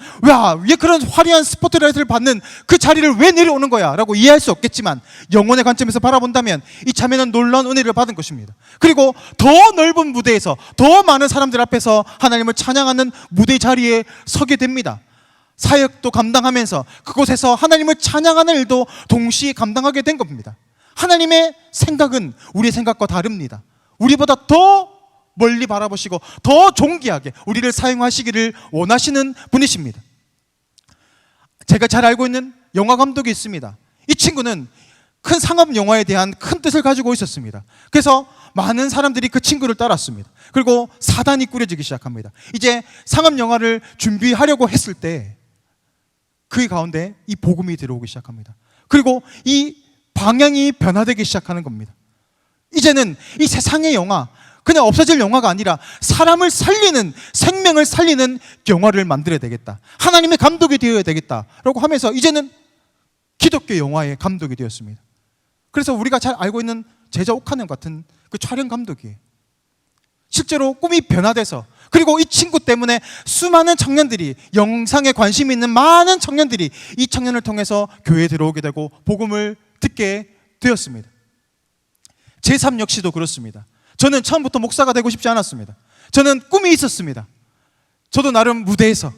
왜 그런 화려한 스포트라이트를 받는 그 자리를 왜 내려오는 거야 라고 이해할 수 없겠지만, 영혼의 관점에서 바라본다면 이 자매는 놀라운 은혜를 받은 것입니다. 그리고 더 넓은 무대에서 더 많은 사람들 앞에서 하나님을 찬양하는 무대 자리에 서게 됩니다. 사역도 감당하면서 그곳에서 하나님을 찬양하는 일도 동시에 감당하게 된 겁니다. 하나님의 생각은 우리의 생각과 다릅니다. 우리보다 더 멀리 바라보시고 더 존귀하게 우리를 사용하시기를 원하시는 분이십니다. 제가 잘 알고 있는 영화 감독이 있습니다. 이 친구는 큰 상업 영화에 대한 큰 뜻을 가지고 있었습니다. 그래서 많은 사람들이 그 친구를 따랐습니다. 그리고 사단이 꾸려지기 시작합니다. 이제 상업 영화를 준비하려고 했을 때 그 가운데 이 복음이 들어오기 시작합니다. 그리고 이 방향이 변화되기 시작하는 겁니다. 이제는 이 세상의 영화, 그냥 없어질 영화가 아니라 사람을 살리는, 생명을 살리는 영화를 만들어야 되겠다. 하나님의 감독이 되어야 되겠다라고 하면서 이제는 기독교 영화의 감독이 되었습니다. 그래서 우리가 잘 알고 있는 제자 옥하는 같은 그 촬영 감독이에요. 실제로 꿈이 변화돼서, 그리고 이 친구 때문에 수많은 청년들이, 영상에 관심이 있는 많은 청년들이 이 청년을 통해서 교회에 들어오게 되고 복음을 듣게 되었습니다. 제 삶 역시도 그렇습니다. 저는 처음부터 목사가 되고 싶지 않았습니다. 저는 꿈이 있었습니다. 저도 나름 무대에서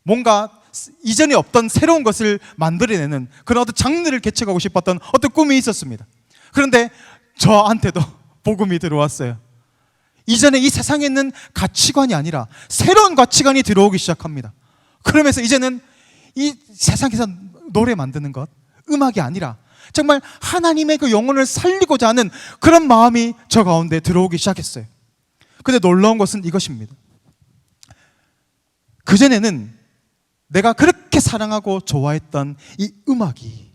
뭔가 이전에 없던 새로운 것을 만들어내는 그런 어떤 장르를 개척하고 싶었던 어떤 꿈이 있었습니다. 그런데 저한테도 복음이 들어왔어요. 이전에 이 세상에 있는 가치관이 아니라 새로운 가치관이 들어오기 시작합니다. 그러면서 이제는 이 세상에서 노래 만드는 것, 음악이 아니라 정말 하나님의 그 영혼을 살리고자 하는 그런 마음이 저 가운데 들어오기 시작했어요. 근데 놀라운 것은 이것입니다. 그전에는 내가 그렇게 사랑하고 좋아했던 이 음악이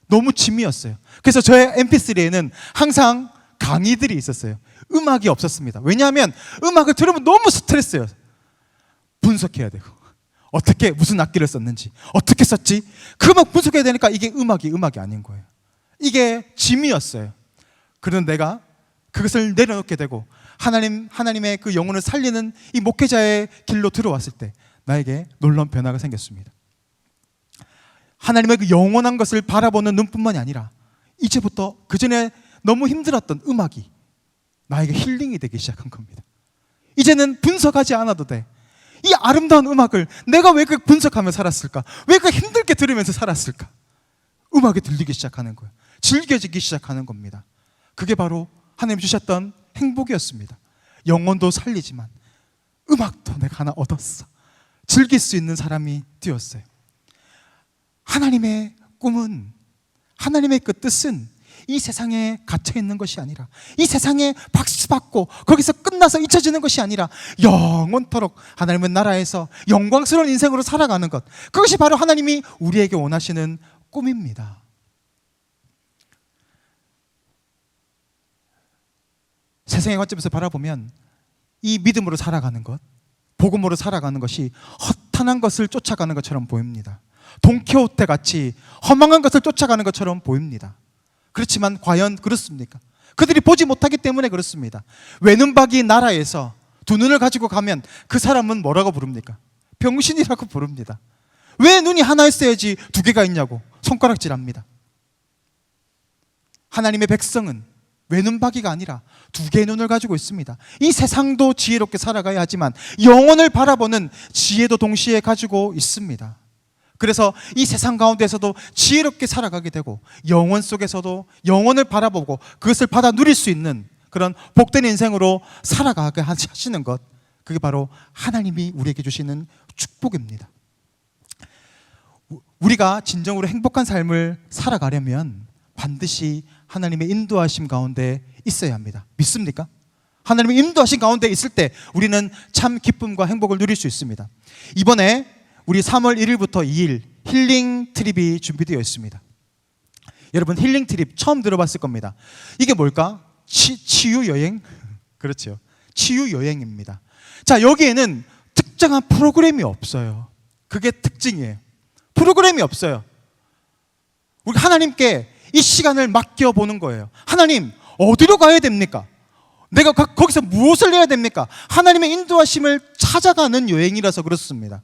너무 짐이었어요. 그래서 저의 mp3에는 항상 강의들이 있었어요. 음악이 없었습니다. 왜냐하면 음악을 들으면 너무 스트레스예요. 분석해야 되고 어떻게 무슨 악기를 썼는지 어떻게 썼지 그거 막 분석해야 되니까 이게 음악이 아닌 거예요. 이게 짐이었어요. 그런데 내가 그것을 내려놓게 되고 하나님의 그 영혼을 살리는 이 목회자의 길로 들어왔을 때 나에게 놀라운 변화가 생겼습니다. 하나님의 그 영원한 것을 바라보는 눈뿐만이 아니라 이제부터 그전에 너무 힘들었던 음악이 나에게 힐링이 되기 시작한 겁니다. 이제는 분석하지 않아도 돼. 이 아름다운 음악을 내가 왜 그 분석하며 살았을까? 왜 그 힘들게 들으면서 살았을까? 음악이 들리기 시작하는 거예요. 즐겨지기 시작하는 겁니다. 그게 바로 하나님 주셨던 행복이었습니다. 영혼도 살리지만 음악도 내가 하나 얻었어. 즐길 수 있는 사람이 되었어요. 하나님의 꿈은, 하나님의 그 뜻은 이 세상에 갇혀 있는 것이 아니라, 이 세상에 박수 받고 거기서 끝나서 잊혀지는 것이 아니라 영원토록 하나님의 나라에서 영광스러운 인생으로 살아가는 것, 그것이 바로 하나님이 우리에게 원하시는 꿈입니다. 세상의 관점에서 바라보면 이 믿음으로 살아가는 것, 복음으로 살아가는 것이 허탄한 것을 쫓아가는 것처럼 보입니다. 돈키호테 같이 허망한 것을 쫓아가는 것처럼 보입니다. 그렇지만 과연 그렇습니까? 그들이 보지 못하기 때문에 그렇습니다. 외눈박이 나라에서 두 눈을 가지고 가면 그 사람은 뭐라고 부릅니까? 병신이라고 부릅니다. 왜 눈이 하나 있어야지 두 개가 있냐고 손가락질합니다. 하나님의 백성은 외눈박이가 아니라 두 개의 눈을 가지고 있습니다. 이 세상도 지혜롭게 살아가야 하지만 영혼을 바라보는 지혜도 동시에 가지고 있습니다. 그래서 이 세상 가운데서도 지혜롭게 살아가게 되고 영혼 속에서도 영혼을 바라보고 그것을 받아 누릴 수 있는 그런 복된 인생으로 살아가게 하시는 것, 그게 바로 하나님이 우리에게 주시는 축복입니다. 우리가 진정으로 행복한 삶을 살아가려면 반드시 하나님의 인도하심 가운데 있어야 합니다. 믿습니까? 하나님의 인도하심 가운데 있을 때 우리는 참 기쁨과 행복을 누릴 수 있습니다. 이번에 우리 3월 1일부터 2일 힐링 트립이 준비되어 있습니다. 여러분, 힐링 트립 처음 들어봤을 겁니다. 이게 뭘까? 치유 여행? 그렇죠. 치유 여행입니다. 자, 여기에는 특정한 프로그램이 없어요. 그게 특징이에요. 프로그램이 없어요. 우리 하나님께 이 시간을 맡겨보는 거예요. 하나님, 어디로 가야 됩니까? 내가 거기서 무엇을 해야 됩니까? 하나님의 인도하심을 찾아가는 여행이라서 그렇습니다.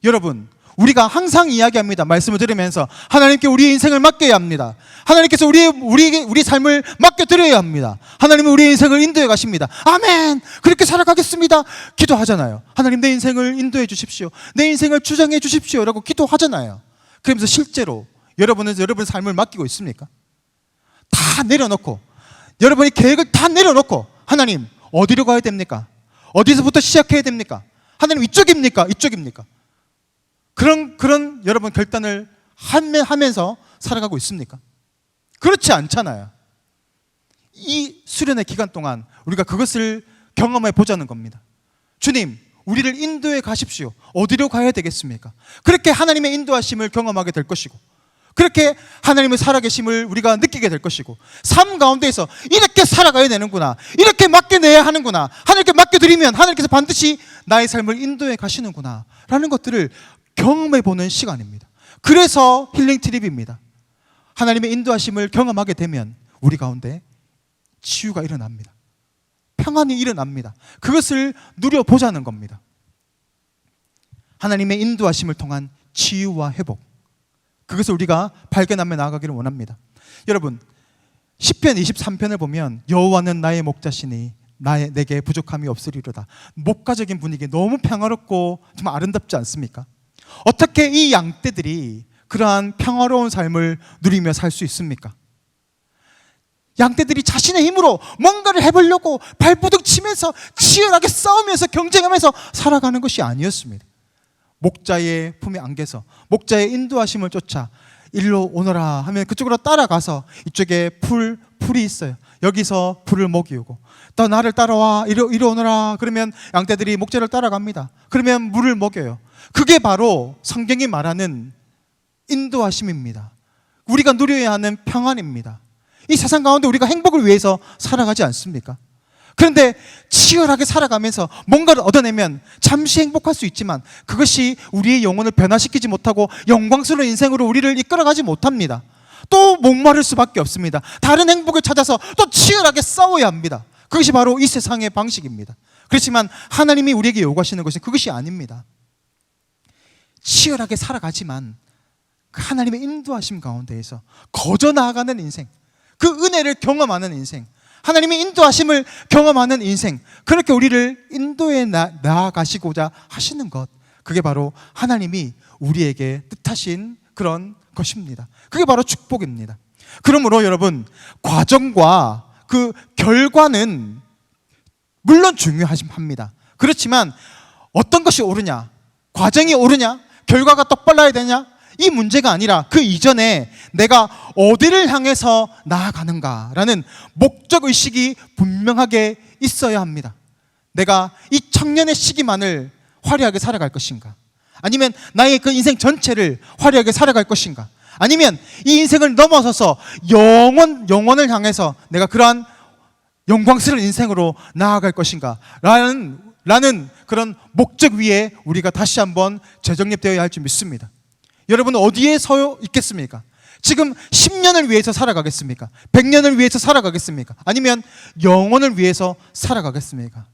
여러분, 우리가 항상 이야기합니다. 말씀을 들으면서 하나님께 우리의 인생을 맡겨야 합니다. 하나님께서 우리 삶을 맡겨드려야 합니다. 하나님은 우리의 인생을 인도해 가십니다. 아멘! 그렇게 살아가겠습니다. 기도하잖아요. 하나님, 내 인생을 인도해 주십시오. 내 인생을 주장해 주십시오. 라고 기도하잖아요. 그러면서 실제로 여러분은 여러분의 삶을 맡기고 있습니까? 다 내려놓고, 여러분이 계획을 다 내려놓고, 하나님, 어디로 가야 됩니까? 어디서부터 시작해야 됩니까? 하나님, 이쪽입니까? 이쪽입니까? 그런 여러분 결단을 하면서 살아가고 있습니까? 그렇지 않잖아요. 이 수련의 기간 동안 우리가 그것을 경험해 보자는 겁니다. 주님, 우리를 인도해 가십시오. 어디로 가야 되겠습니까? 그렇게 하나님의 인도하심을 경험하게 될 것이고, 그렇게 하나님의 살아계심을 우리가 느끼게 될 것이고, 삶 가운데에서 이렇게 살아가야 되는구나, 이렇게 맡겨내야 하는구나, 하나님께 맡겨드리면 하나님께서 반드시 나의 삶을 인도해 가시는구나 라는 것들을 경험해보는 시간입니다. 그래서 힐링 트립입니다. 하나님의 인도하심을 경험하게 되면 우리 가운데 치유가 일어납니다. 평안이 일어납니다. 그것을 누려보자는 겁니다. 하나님의 인도하심을 통한 치유와 회복, 그것을 우리가 발견하며 나아가기를 원합니다. 여러분, 시편 23편을 보면 여호와는 나의 목자시니 내게 부족함이 없으리로다. 목가적인 분위기 너무 평화롭고 정말 아름답지 않습니까? 어떻게 이 양떼들이 그러한 평화로운 삶을 누리며 살 수 있습니까? 양떼들이 자신의 힘으로 뭔가를 해보려고 발부둥 치면서 치열하게 싸우면서 경쟁하면서 살아가는 것이 아니었습니다. 목자의 품에 안겨서 목자의 인도하심을 쫓아 일로 오너라 하면 그쪽으로 따라가서 이쪽에 풀이 있어요. 여기서 풀을 먹이우고 또 나를 따라와 이리 오너라 그러면 양떼들이 목자를 따라갑니다. 그러면 물을 먹여요. 그게 바로 성경이 말하는 인도하심입니다. 우리가 누려야 하는 평안입니다. 이 세상 가운데 우리가 행복을 위해서 살아가지 않습니까? 그런데 치열하게 살아가면서 뭔가를 얻어내면 잠시 행복할 수 있지만 그것이 우리의 영혼을 변화시키지 못하고 영광스러운 인생으로 우리를 이끌어가지 못합니다. 또 목마를 수밖에 없습니다. 다른 행복을 찾아서 또 치열하게 싸워야 합니다. 그것이 바로 이 세상의 방식입니다. 그렇지만 하나님이 우리에게 요구하시는 것은 그것이 아닙니다. 치열하게 살아가지만 그 하나님의 인도하심 가운데에서 거저 나아가는 인생, 그 은혜를 경험하는 인생, 하나님의 인도하심을 경험하는 인생, 그렇게 우리를 인도에 나아가시고자 하시는 것, 그게 바로 하나님이 우리에게 뜻하신 그런 것입니다. 그게 바로 축복입니다. 그러므로 여러분, 과정과 그 결과는 물론 중요합니다. 그렇지만 어떤 것이 옳으냐, 과정이 옳으냐, 결과가 똑발라야 되냐, 이 문제가 아니라 그 이전에 내가 어디를 향해서 나아가는가라는 목적의식이 분명하게 있어야 합니다. 내가 이 청년의 시기만을 화려하게 살아갈 것인가? 아니면 나의 그 인생 전체를 화려하게 살아갈 것인가? 아니면 이 인생을 넘어서서 영원을 향해서 내가 그러한 영광스러운 인생으로 나아갈 것인가? 라는 그런 목적 위에 우리가 다시 한번 재정립되어야 할 줄 믿습니다. 여러분은 어디에 서 있겠습니까? 지금 10년을 위해서 살아가겠습니까? 100년을 위해서 살아가겠습니까? 아니면 영원을 위해서 살아가겠습니까?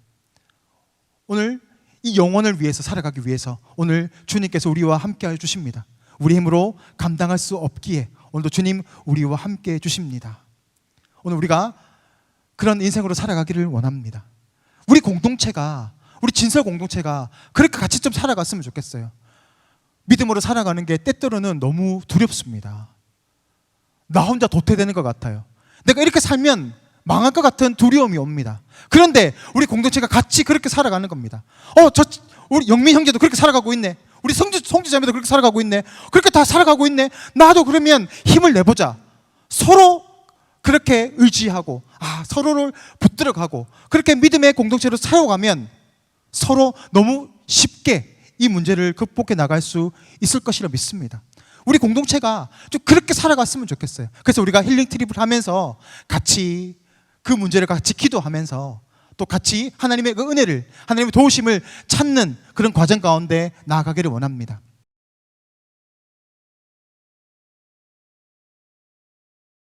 오늘 이 영원을 위해서 살아가기 위해서 오늘 주님께서 우리와 함께 해 주십니다. 우리 힘으로 감당할 수 없기에 오늘도 주님 우리와 함께 해 주십니다. 오늘 우리가 그런 인생으로 살아가기를 원합니다. 우리 공동체가, 우리 진설 공동체가 그렇게 같이 좀 살아갔으면 좋겠어요. 믿음으로 살아가는 게 때때로는 너무 두렵습니다. 나 혼자 도태되는 것 같아요. 내가 이렇게 살면 망할 것 같은 두려움이 옵니다. 그런데 우리 공동체가 같이 그렇게 살아가는 겁니다. 우리 영민 형제도 그렇게 살아가고 있네. 우리 성지자매도 그렇게 살아가고 있네. 그렇게 다 살아가고 있네. 나도 그러면 힘을 내보자. 서로 그렇게 의지하고 서로를 붙들어가고 그렇게 믿음의 공동체로 살아가면 서로 너무 쉽게 이 문제를 극복해 나갈 수 있을 것이라 믿습니다. 우리 공동체가 좀 그렇게 살아갔으면 좋겠어요. 그래서 우리가 힐링 트립을 하면서 같이 그 문제를 같이 기도하면서 또 같이 하나님의 그 은혜를, 하나님의 도우심을 찾는 그런 과정 가운데 나아가기를 원합니다.